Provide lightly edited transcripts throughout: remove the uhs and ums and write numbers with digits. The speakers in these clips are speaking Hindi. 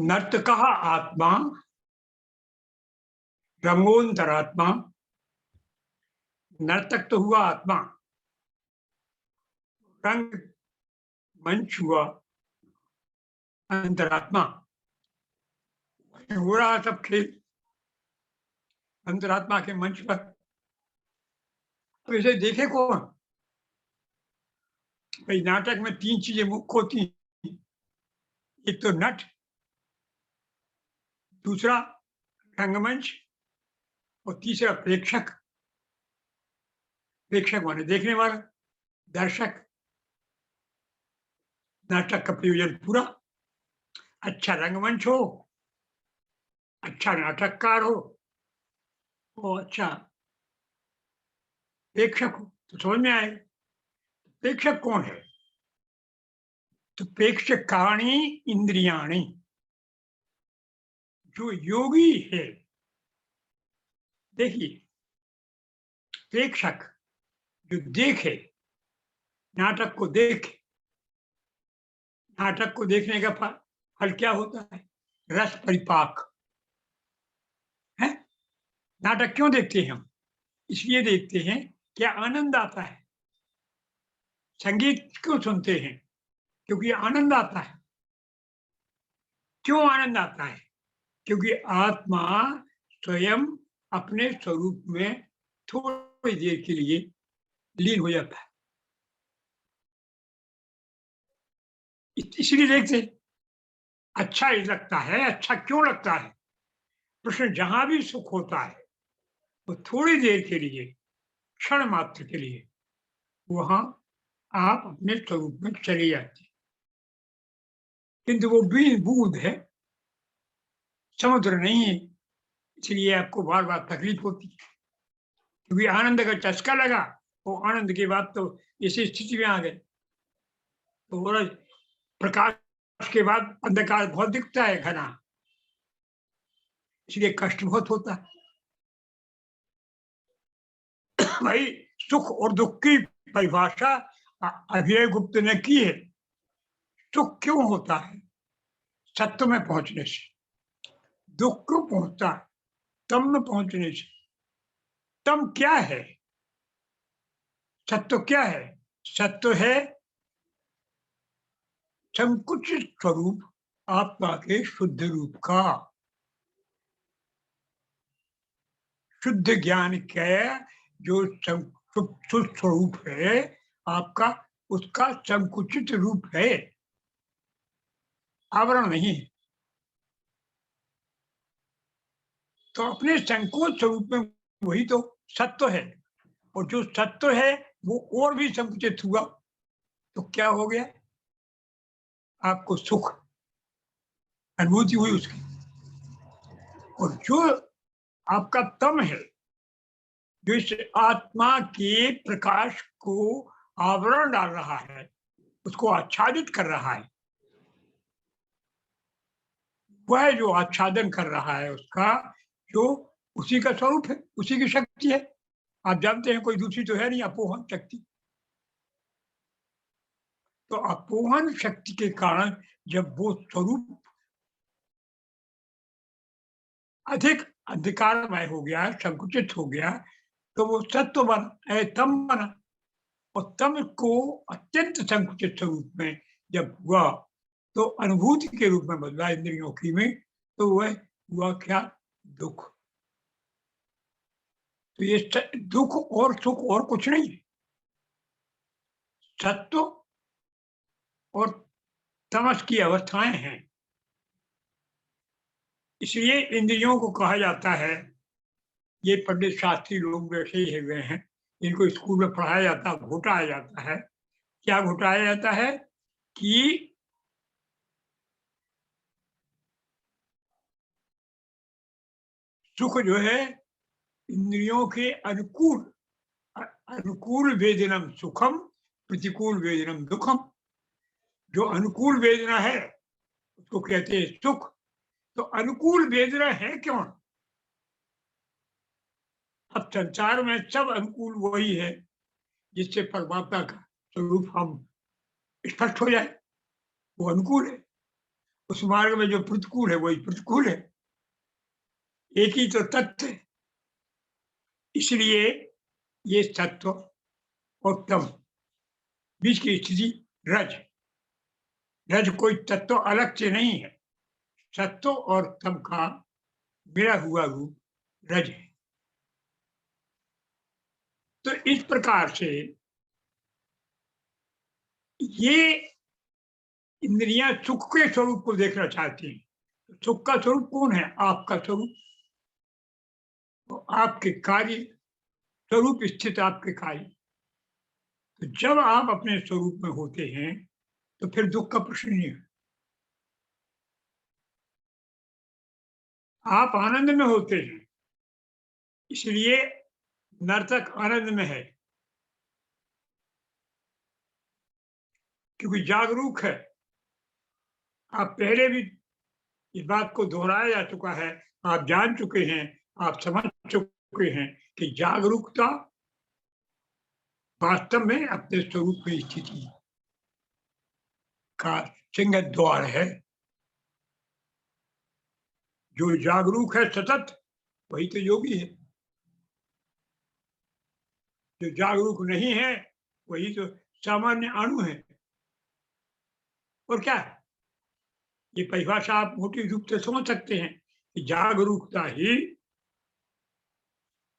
नर्तकः आत्मा रंगोंतरात्मा। नर्तक तो हुआ आत्मा, रंग मंच हुआ अंतरात्मा। हो रहा सब खेल अंतरात्मा के मंच पर। तो इसे देखे कौन? भाई नाटक में तीन चीजें मुख्य होती हैं। एक तो नट, दूसरा रंगमंच और तीसरा प्रेक्षक। प्रेक्षक माने देखने वाला, दर्शक। नाटक का प्रयोजन पूरा। अच्छा रंगमंच हो, अच्छा नाटककार हो और अच्छा प्रेक्षक हो तो समझ में आएगा। प्रेक्षक कौन है? तो प्रेक्षकाणी इंद्रियाणी। जो योगी है, देखिए, प्रेक्षक जो देखे, नाटक को देखे, नाटक को देखने का फल क्या होता है? रस परिपाक है। नाटक क्यों देखते हैं हम? इसलिए देखते हैं क्या आनंद आता है। संगीत क्यों सुनते हैं? क्योंकि आनंद आता है। क्यों आनंद आता है? क्योंकि आत्मा स्वयं अपने स्वरूप में थोड़ी देर के लिए लीन हो जाता है। इसलिए देखते अच्छा ही लगता है। अच्छा क्यों लगता है? प्रश्न जहां भी सुख होता है वो थोड़ी देर के लिए, क्षण मात्र के लिए, वहां आप अपने स्वरूप में चले जाते हैं। किंतु वो बूंद है, समुद्र नहीं है। इसलिए आपको बार बार तकलीफ होती है। क्योंकि आनंद का चस्का लगा, वो आनंद के बाद तो इसी स्थिति में आ गए। तो बोला प्रकाश के बाद अंधकार बहुत दिखता है घना, इसलिए कष्ट बहुत होता है। भाई सुख और दुख की परिभाषा अभय गुप्त ने की है। सुख क्यों होता है? सत्य में पहुंचने से। दुख क्यों पहुंचता है? तम में पहुंचने से। तम क्या है? सत्य क्या है? सत्य है संकुचित स्वरूप आत्मा के शुद्ध रूप का। शुद्ध ज्ञान का जो शुद्ध स्वरूप है आपका, उसका संकुचित रूप है, आवरण नहीं है। तो अपने संकोच स्वरूप में वही तो सत्य है। और जो सत्य है वो और भी संकुचित हुआ तो क्या हो गया? आपको सुख अनुभूति हुई उसकी। और जो आपका तम है, जो इस आत्मा के प्रकाश को आवरण डाल रहा है, उसको आच्छादित कर रहा है, वह जो आच्छादन कर रहा है उसका, जो उसी का स्वरूप है, उसी की शक्ति है। आप जानते हैं कोई दूसरी तो है नहीं अपोहन शक्ति। तो अपोहन शक्ति के कारण जब वो स्वरूप अधिक अंधकारमय हो गया, संकुचित हो गया, तो वो सत्व बना, तम बना। और तम को अत्यंत संकुचित स्वरूप में जब हुआ तो अनुभूति के रूप में बदला इंद्रियों की में, तो वह हुआ क्या? दुख। तो ये दुख और सुख और कुछ नहीं है। सत्व और तमस की अवस्थाएं हैं। इसलिए इंद्रियों को कहा जाता है, ये पंडित शास्त्री लोग बैठे ही हुए हैं, इनको स्कूल में पढ़ाया जाता है, घोटाया जाता है। क्या घोटाया जाता है? कि सुख जो है इंद्रियों के अनुकूल, अनुकूल वेदनम सुखम, प्रतिकूल वेदनम दुखम। जो अनुकूल वेदना है उसको कहते हैं सुख। तो अनुकूल वेदना है क्यों? अब संसार में सब अनुकूल वही है जिससे परमात्मा का स्वरूप हम स्पष्ट हो जाए, वो अनुकूल है। उस मार्ग में जो प्रतिकूल है वही प्रतिकूल है, एक ही तो तत्व है। इसलिए ये सत्व और तम बीच की स्थिति रज, रज कोई तत्व अलग से नहीं है, सत्व और तम का मिला हुआ रूप रज है। तो इस प्रकार से ये इंद्रियां सुख के स्वरूप को देखना चाहती हैं। सुख का स्वरूप कौन है? आपका स्वरूप, तो आपके कार्य स्वरूप स्थित आपके कार्य। तो जब आप अपने स्वरूप में होते हैं तो फिर दुख का प्रश्न नहीं है। आप आनंद में होते हैं, इसलिए नर्तक आनंद में है, क्योंकि जागरूक है। आप पहले भी इस बात को दोहराया जा चुका है, आप जान चुके हैं, आप समझ चुके हैं कि जागरूकता वास्तव में अपने स्वरूप में स्थिति का सिंह द्वार है। जो जागरूक है सतत, वही तो योगी है। जो जागरूक नहीं है वही तो सामान्य अणु है। और क्या है? ये परिभाषा आप मोटी रूप से समझ सकते हैं कि जागरूकता ही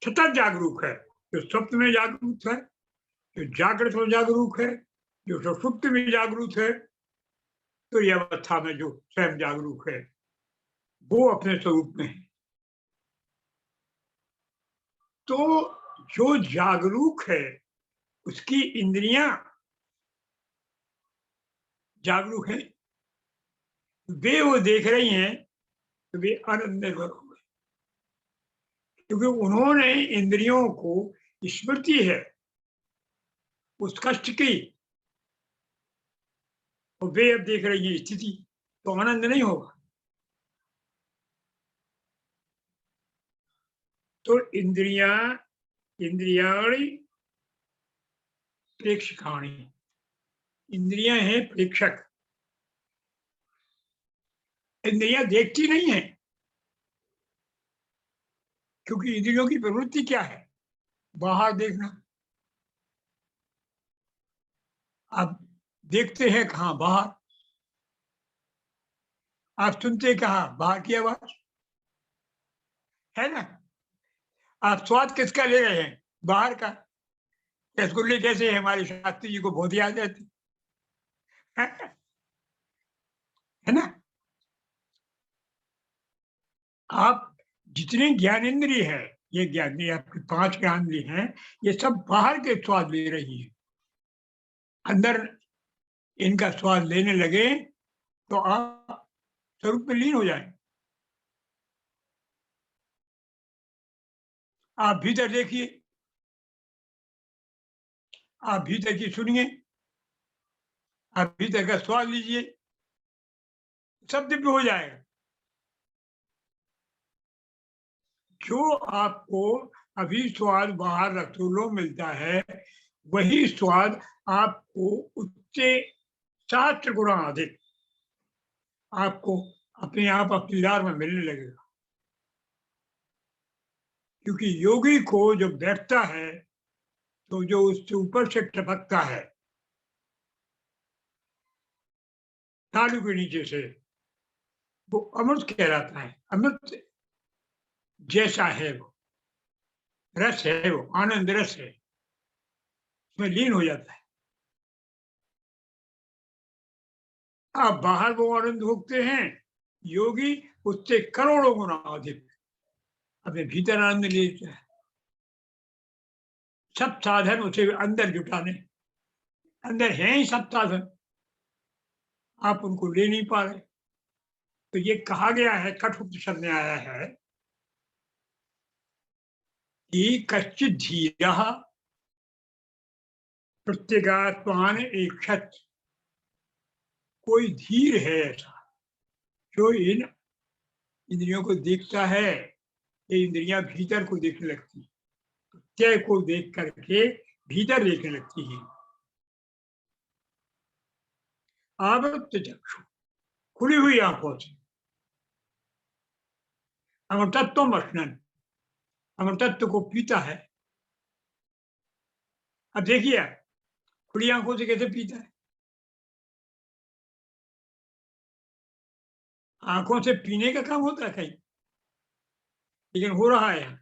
सतत जागरूक है। जो स्वप्न में जागरूक है, जो जागृत में जागरूक है, जो सुषुप्त में जागरूक है, तो ये अवस्था में जो स्वयं जागरूक है वो अपने स्वरूप में है। तो जो जागरूक है उसकी इंद्रियां जागरूक है, वे वो देख रही हैं तो वे आनंद में भर हुए, क्योंकि उन्होंने इंद्रियों को स्मृति है उस कष्ट की, और वे अब देख रही है स्थिति, तो आनंद नहीं होगा। तो इंद्रियाणी प्रेक्षकाणी, इंद्रियां हैं प्रेक्षक। इंद्रियां देखती नहीं है, क्योंकि इंद्रियों की प्रवृत्ति क्या है? बाहर देखना। आप देखते हैं कहाँ? बाहर। आप सुनते कहाँ? बाहर की आवाज, है ना? आप स्वाद किसका ले रहे हैं? बाहर का। रसगुल्ले कैसे है, हमारे शास्त्री जी को बहुत याद रहती है ना? आप जितने ज्ञानेंद्रिय है, ये ज्ञानेंद्रिय आपके 5 ज्ञानेंद्रिय हैं, ये सब बाहर के स्वाद ले रही है। अंदर इनका स्वाद लेने लगे तो आप स्वरूप में लीन हो जाए। आप भीतर देखिए, आप भीतर की सुनिए, आप भीतर का स्वाद लीजिए, सब दिव्य हो जाएगा। जो आपको अभी स्वाद बाहर रसगुल्लों मिलता है, वही स्वाद आपको उससे 7 गुना अधिक आपको अपने आप अपनी लार में मिलने लगेगा। क्योंकि योगी को जब बैठता है तो जो उससे ऊपर से टपकता है तालू के नीचे से, वो अमृत कहलाता है। अमृत जैसा है वो, रस है, वो आनंद रस है, उसमें लीन हो जाता है। आप बाहर वो आनंद भोगते हैं, योगी उससे करोड़ों गुना अधिक अपने भीतर आनंद लेता है। सब साधन उसे अंदर जुटाने, अंदर है ही सब साधन, आप उनको ले नहीं पा रहे। तो ये कहा गया है, कठोपनिषद में आया है कि कश्चित धीरः प्रत्यगात्मान ऐक्षत, कोई धीर है ऐसा जो इन इंद्रियों को देखता है। ये इंद्रियां भीतर को देखने लगती है, प्रत्यय को देख करके भीतर देखने लगती है। आवृत्त चक्षु, खुली हुई आंखों से अमृतत्व मश्नन, अमृतत्व को पीता है। अब देखिए खुली आंखों से कैसे पीता है। आंखों से पीने का काम होता है कहीं, लेकिन हो रहा है यहाँ।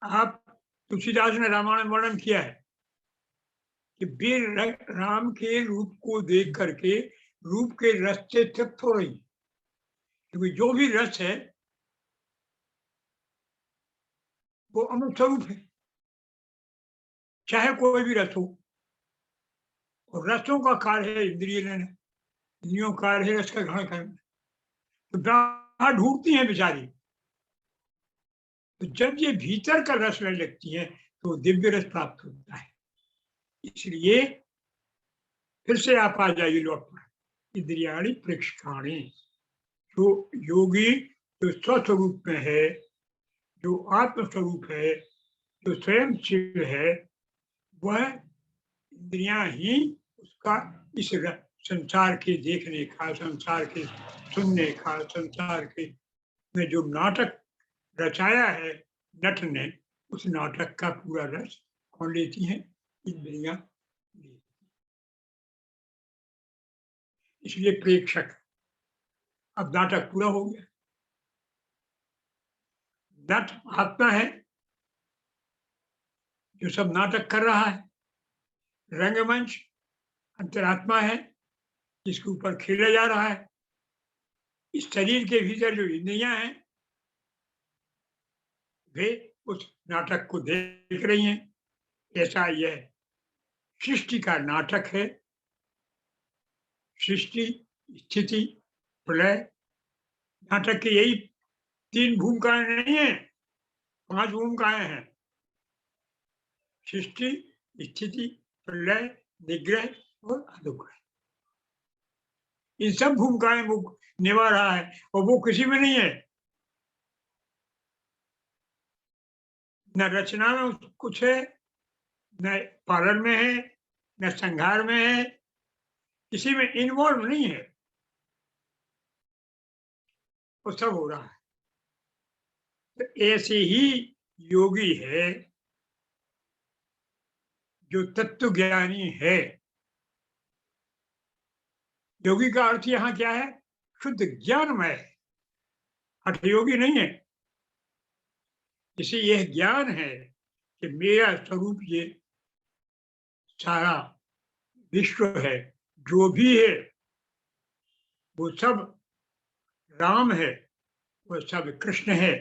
आप तुलसीदास ने रामायण में वर्णन किया है कि वीर राम के रूप को देख करके रूप के रस से तृप्त हो रही है, क्योंकि जो भी रस है वो अमृत स्वरूप है, चाहे कोई भी रस हो। और रसों का कार्य है इंद्रिय लेना, इंद्रियों का कार्य है रस का ग्रहण करना। तो बाहर ढूंढती हैं बेचारी, तो जब ये भीतर का रस लेने लगती है तो दिव्य रस प्राप्त होता है। इसलिए फिर से आप आ जाइए लौट पर, इंद्रियाणी प्रेक्षकाणी। जो योगी जो स्वस्वरूप में है, जो आत्मस्वरूप है, जो स्वयं शिव है, वह इंद्रियां ही उसका इस संसार के देखने का, संसार के सुनने का, संसार के में जो नाटक रचाया है नट ने, उस नाटक का पूरा रस कौन लेती है? इंद्रियां। इसलिए प्रेक्षक। अब नाटक पूरा हो गया। नट आत्मा है जो सब नाटक कर रहा है। रंगमंच अंतरात्मा है जिसके ऊपर खेला जा रहा है। इस शरीर के भीतर जो इंद्रियां हैं वे उस नाटक को देख रही हैं। ऐसा यह सृष्टि का नाटक है। सृष्टि, स्थिति, प्रलय। नाटक की यही 3 भूमिकाएं नहीं है, 5 भूमिकाएं हैं। सृष्टि, स्थिति, प्रलय, निग्रह और अनुग्रह। इन सब भूमिकाएं वो निभा रहा है और वो किसी में नहीं है। न रचना में कुछ है, न पालन में है, न संहार में है, किसी में इन्वॉल्व नहीं है। वो सब हो रहा है। तो ऐसे ही योगी है जो तत्व ज्ञानी है। योगी का अर्थ यहाँ क्या है? शुद्ध ज्ञानमय। हठ योगी नहीं है। इसे यह ज्ञान है कि मेरा स्वरूप ये सारा विश्व है, जो भी है वो सब राम है, वो सब कृष्ण है,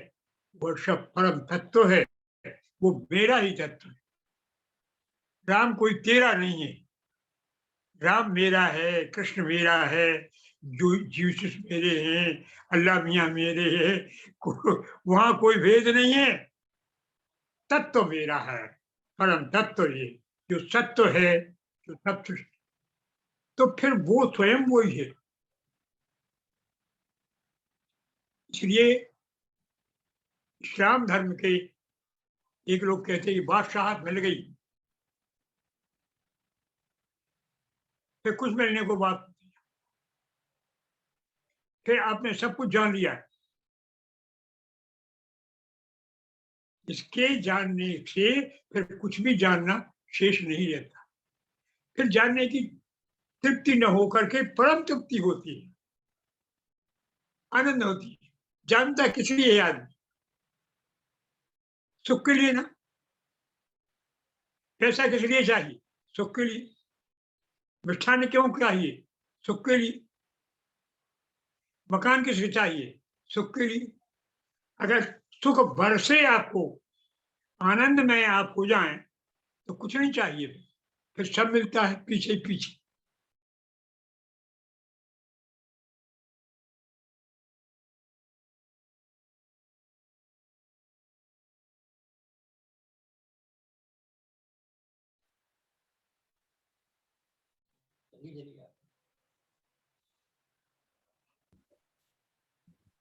वो सब परम तत्व है, वो मेरा ही तत्व है। राम कोई तेरा नहीं है। राम मेरा है, कृष्ण मेरा है, जो जीसस मेरे हैं, अल्लाह मियाँ मेरे हैं। वहां कोई भेद नहीं है। तत्व मेरा है, परम तत्व ये जो सत्य है, जो तत्व। तो फिर वो स्वयं वही है। इसलिए इस्लाम धर्म के एक लोग कहते हैं कि बादशाहत मिल गई, फिर कुछ मिलने को बाद फिर आपने सब कुछ जान लिया। इसके जानने से फिर कुछ भी जानना शेष नहीं रहता। फिर जानने की तृप्ति न होकर के परम तृप्ति होती है, आनंद होती है। जानता किस लिए है आदमी? सुख के लिए ना। पैसा किस लिए चाहिए? सुख के लिए। मिष्ठान क्यों चाहिए? सुख के लिए। मकान किस लिए चाहिए? सुख के लिए। अगर सुख बरसे आपको, आनंद में आप हो जाएं, तो कुछ नहीं चाहिए। फिर सब मिलता है पीछे पीछे।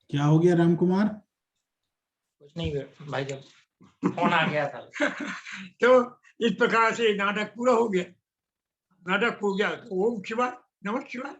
क्या हो गया राम कुमार? कुछ नहीं भाई, जब फोन आ गया था। तो इस प्रकार से नाटक पूरा हो गया। नाटक हो गया तो ओम शिवाय, नमः शिवाय।